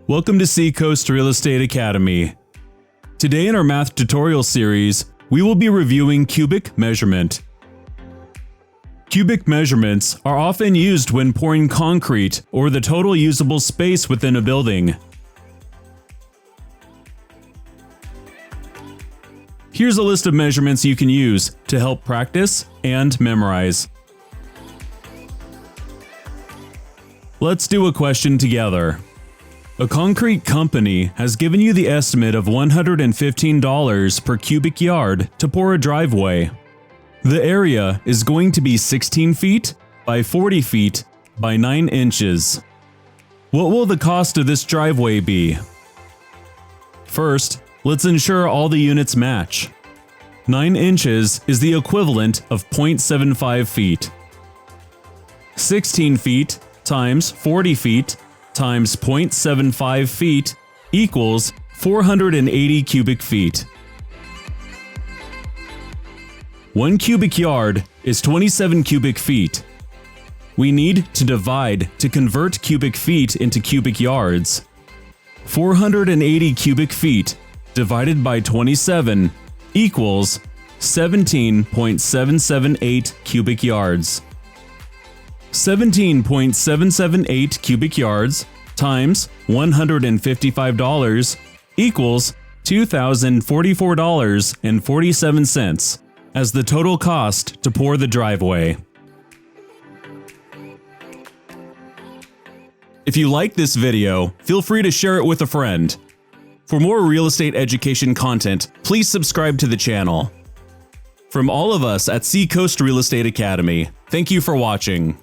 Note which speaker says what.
Speaker 1: Welcome to Seacoast Real Estate Academy. Today in our math tutorial series, we will be reviewing cubic measurement. Cubic measurements are often used when pouring concrete or the total usable space within a building. Here's a list of measurements you can use to help practice and memorize. Let's do a question together. A concrete company has given you the estimate of $115 per cubic yard to pour a driveway. The area is going to be 16 feet by 40 feet by 9 inches. What will the cost of this driveway be? First, let's ensure all the units match. 9 inches is the equivalent of 0.75 feet. 16 feet times 40 feet times 0.75 feet equals 480 cubic feet. 1 cubic yard is 27 cubic feet. We need to divide to convert cubic feet into cubic yards. 480 cubic feet divided by 27 equals 17.778 cubic yards. 17.778 cubic yards times $155 equals $2,044.47 as the total cost to pour the driveway. If you like this video, feel free to share it with a friend. For more real estate education content, please subscribe to the channel. From all of us at Seacoast Real Estate Academy, thank you for watching.